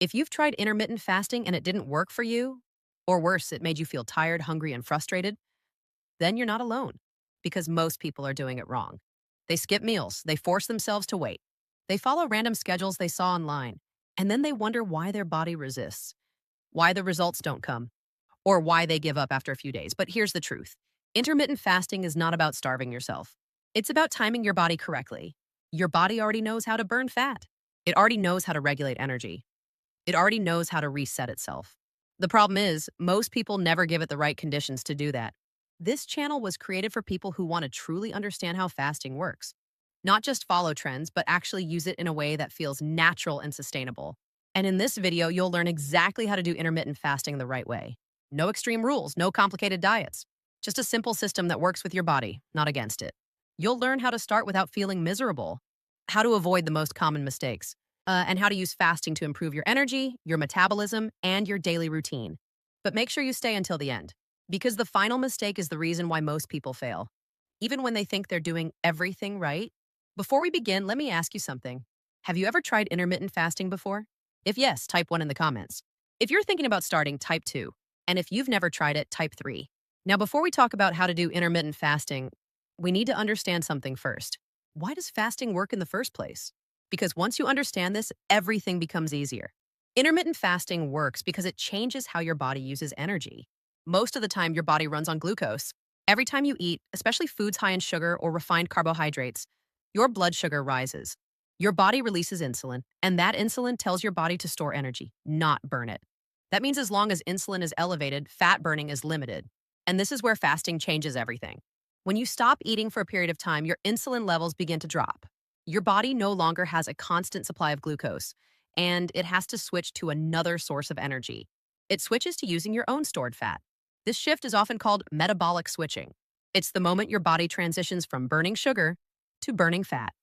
If you've tried intermittent fasting and it didn't work for you, or worse, it made you feel tired, hungry, and frustrated, then you're not alone because most people are doing it wrong. They skip meals, they force themselves to wait, they follow random schedules they saw online, and then they wonder why their body resists, why the results don't come, or why they give up after a few days. But here's the truth: intermittent fasting is not about starving yourself, it's about timing your body correctly. Your body already knows how to burn fat, it already knows how to regulate energy. It already knows how to reset itself. The problem is, most people never give it the right conditions to do that. This channel was created for people who want to truly understand how fasting works. Not just follow trends, but actually use it in a way that feels natural and sustainable. And in this video, you'll learn exactly how to do intermittent fasting the right way. No extreme rules, no complicated diets. Just a simple system that works with your body, not against it. You'll learn how to start without feeling miserable, how to avoid the most common mistakes, and how to use fasting to improve your energy, your metabolism, and your daily routine. But make sure you stay until the end, because the final mistake is the reason why most people fail, even when they think they're doing everything right. Before we begin, let me ask you something. Have you ever tried intermittent fasting before? If yes, type 1 in the comments. If you're thinking about starting, type 2. And if you've never tried it, type 3. Now, before we talk about how to do intermittent fasting, we need to understand something first. Why does fasting work in the first place? Because once you understand this, everything becomes easier. Intermittent fasting works because it changes how your body uses energy. Most of the time, your body runs on glucose. Every time you eat, especially foods high in sugar or refined carbohydrates, your blood sugar rises. Your body releases insulin, and that insulin tells your body to store energy, not burn it. That means as long as insulin is elevated, fat burning is limited. And this is where fasting changes everything. When you stop eating for a period of time, your insulin levels begin to drop. Your body no longer has a constant supply of glucose, and it has to switch to another source of energy. It switches to using your own stored fat. This shift is often called metabolic switching. It's the moment your body transitions from burning sugar to burning fat.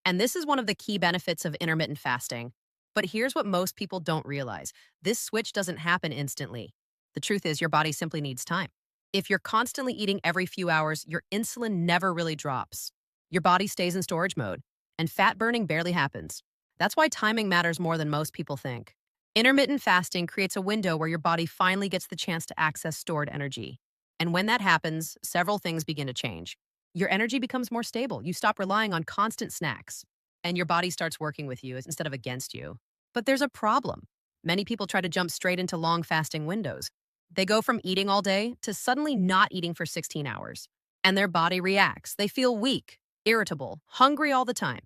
And this is one of the key benefits of intermittent fasting. But here's what most people don't realize: this switch doesn't happen instantly. The truth is, your body simply needs time. If you're constantly eating every few hours, your insulin never really drops. Your body stays in storage mode, and fat burning barely happens. That's why timing matters more than most people think. Intermittent fasting creates a window where your body finally gets the chance to access stored energy. And when that happens, several things begin to change. Your energy becomes more stable. You stop relying on constant snacks, and your body starts working with you instead of against you. But there's a problem. Many people try to jump straight into long fasting windows. They go from eating all day to suddenly not eating for 16 hours. And their body reacts. They feel weak, irritable, hungry all the time.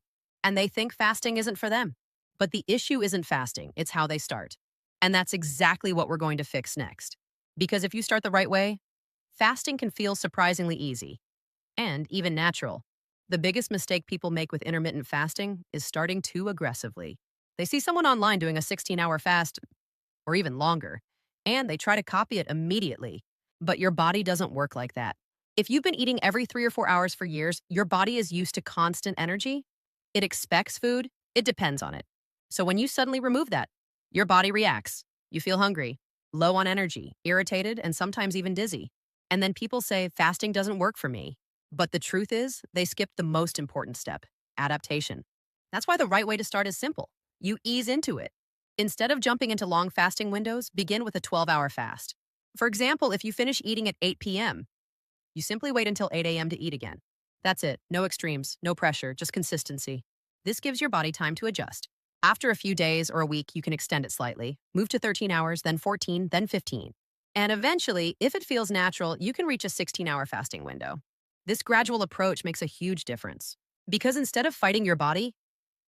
And they think fasting isn't for them. But the issue isn't fasting, it's how they start. And that's exactly what we're going to fix next. Because if you start the right way, fasting can feel surprisingly easy and even natural. The biggest mistake people make with intermittent fasting is starting too aggressively. They see someone online doing a 16-hour fast or even longer, and they try to copy it immediately. But your body doesn't work like that. If you've been eating every 3 or 4 hours for years, your body is used to constant energy. It expects food, it depends on it. So when you suddenly remove that, your body reacts. You feel hungry, low on energy, irritated, and sometimes even dizzy. And then people say, fasting doesn't work for me. But the truth is, they skipped the most important step: adaptation. That's why the right way to start is simple. You ease into it. Instead of jumping into long fasting windows, begin with a 12-hour fast. For example, if you finish eating at 8 p.m., you simply wait until 8 a.m. to eat again. That's it. No extremes, no pressure, just consistency. This gives your body time to adjust. After a few days or a week, you can extend it slightly. Move to 13 hours, then 14, then 15. And eventually, if it feels natural, you can reach a 16-hour fasting window. This gradual approach makes a huge difference. Because instead of fighting your body,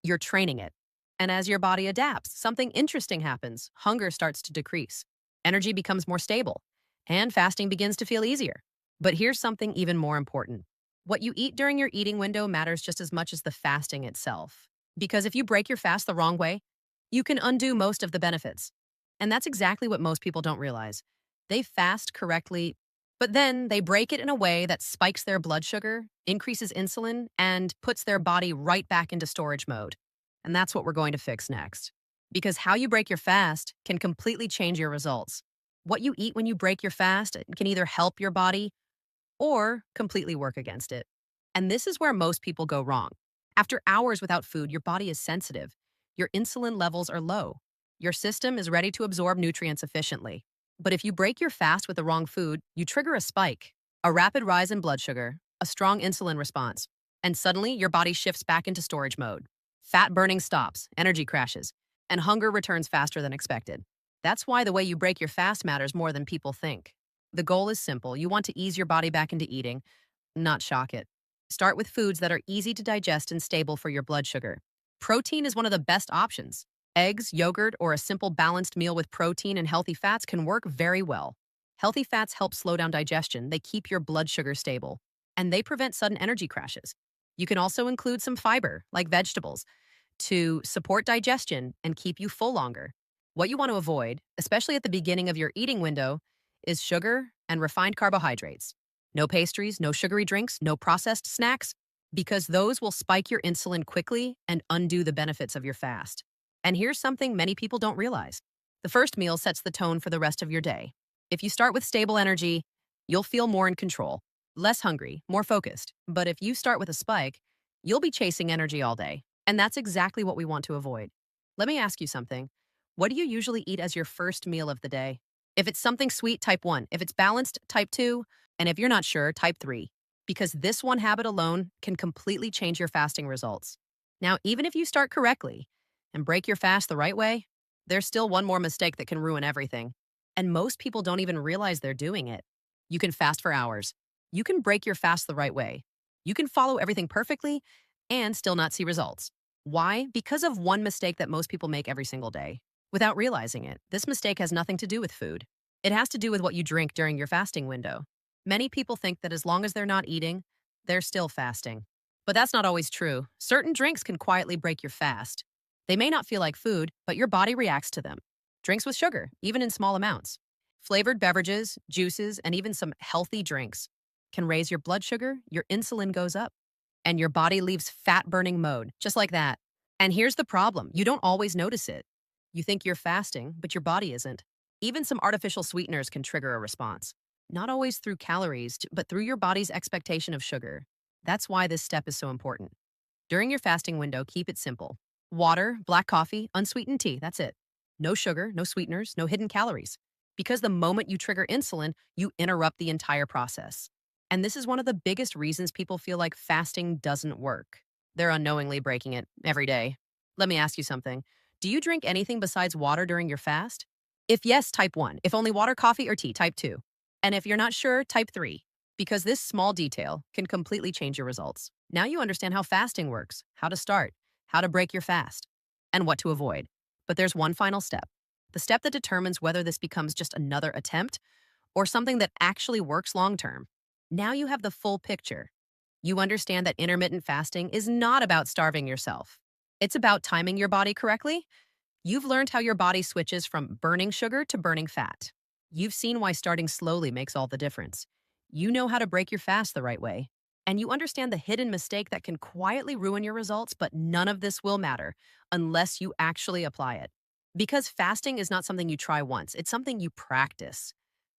you're training it. And as your body adapts, something interesting happens. Hunger starts to decrease. Energy becomes more stable. And fasting begins to feel easier. But here's something even more important. What you eat during your eating window matters just as much as the fasting itself. Because if you break your fast the wrong way, you can undo most of the benefits. And that's exactly what most people don't realize. They fast correctly, but then they break it in a way that spikes their blood sugar, increases insulin, and puts their body right back into storage mode. And that's what we're going to fix next. Because how you break your fast can completely change your results. What you eat when you break your fast can either help your body or completely work against it. And this is where most people go wrong. After hours without food, your body is sensitive. Your insulin levels are low. Your system is ready to absorb nutrients efficiently. But if you break your fast with the wrong food, you trigger a spike, a rapid rise in blood sugar, a strong insulin response, and suddenly your body shifts back into storage mode. Fat burning stops, energy crashes, and hunger returns faster than expected. That's why the way you break your fast matters more than people think. The goal is simple. You want to ease your body back into eating, not shock it. Start with foods that are easy to digest and stable for your blood sugar. Protein is one of the best options. Eggs, yogurt, or a simple balanced meal with protein and healthy fats can work very well. Healthy fats help slow down digestion, they keep your blood sugar stable, and they prevent sudden energy crashes. You can also include some fiber, like vegetables, to support digestion and keep you full longer. What you want to avoid, especially at the beginning of your eating window, is sugar and refined carbohydrates. No pastries, no sugary drinks, no processed snacks, because those will spike your insulin quickly and undo the benefits of your fast. And here's something many people don't realize. The first meal sets the tone for the rest of your day. If you start with stable energy, you'll feel more in control, less hungry, more focused. But if you start with a spike, you'll be chasing energy all day. And that's exactly what we want to avoid. Let me ask you something. What do you usually eat as your first meal of the day? If it's something sweet, type 1. If it's balanced, type 2. And if you're not sure, type 3. Because this one habit alone can completely change your fasting results. Now, even if you start correctly and break your fast the right way, there's still one more mistake that can ruin everything. And most people don't even realize they're doing it. You can fast for hours. You can break your fast the right way. You can follow everything perfectly and still not see results. Why? Because of one mistake that most people make every single day. Without realizing it, this mistake has nothing to do with food. It has to do with what you drink during your fasting window. Many people think that as long as they're not eating, they're still fasting. But that's not always true. Certain drinks can quietly break your fast. They may not feel like food, but your body reacts to them. Drinks with sugar, even in small amounts. Flavored beverages, juices, and even some healthy drinks can raise your blood sugar, your insulin goes up, and your body leaves fat-burning mode, just like that. And here's the problem. You don't always notice it. You think you're fasting, but your body isn't. Even some artificial sweeteners can trigger a response. Not always through calories, but through your body's expectation of sugar. That's why this step is so important. During your fasting window, keep it simple. Water, black coffee, unsweetened tea, that's it. No sugar, no sweeteners, no hidden calories. Because the moment you trigger insulin, you interrupt the entire process. And this is one of the biggest reasons people feel like fasting doesn't work. They're unknowingly breaking it every day. Let me ask you something. Do you drink anything besides water during your fast? If yes, type 1. If only water, coffee, or tea, type 2. And if you're not sure, type 3. Because this small detail can completely change your results. Now you understand how fasting works, how to start, how to break your fast, and what to avoid. But there's one final step. The step that determines whether this becomes just another attempt or something that actually works long-term. Now you have the full picture. You understand that intermittent fasting is not about starving yourself. It's about timing your body correctly. You've learned how your body switches from burning sugar to burning fat. You've seen why starting slowly makes all the difference. You know how to break your fast the right way. And you understand the hidden mistake that can quietly ruin your results, but none of this will matter unless you actually apply it. Because fasting is not something you try once, it's something you practice.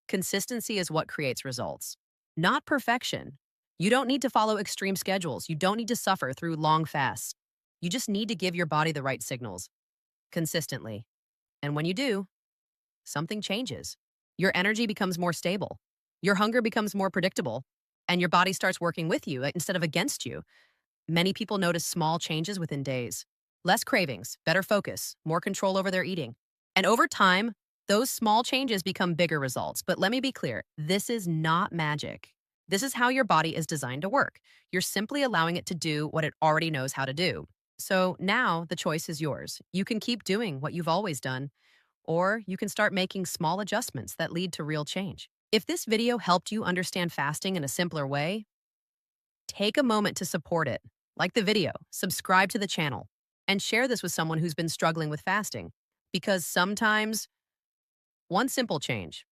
Consistency is what creates results, not perfection. You don't need to follow extreme schedules. You don't need to suffer through long fasts. You just need to give your body the right signals consistently. And when you do, something changes. Your energy becomes more stable. Your hunger becomes more predictable. And your body starts working with you instead of against you. Many people notice small changes within days. Less cravings, better focus, more control over their eating. And over time, those small changes become bigger results. But let me be clear, this is not magic. This is how your body is designed to work. You're simply allowing it to do what it already knows how to do. So now the choice is yours. You can keep doing what you've always done, or you can start making small adjustments that lead to real change. If this video helped you understand fasting in a simpler way, take a moment to support it. Like the video, subscribe to the channel, and share this with someone who's been struggling with fasting. Because sometimes one simple change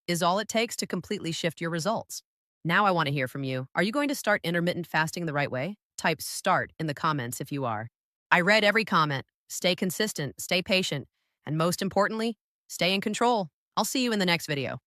is all it takes to completely shift your results. Now I want to hear from you. Are you going to start intermittent fasting the right way? Type START in the comments if you are. I read every comment. Stay consistent, stay patient, and most importantly, stay in control. I'll see you in the next video.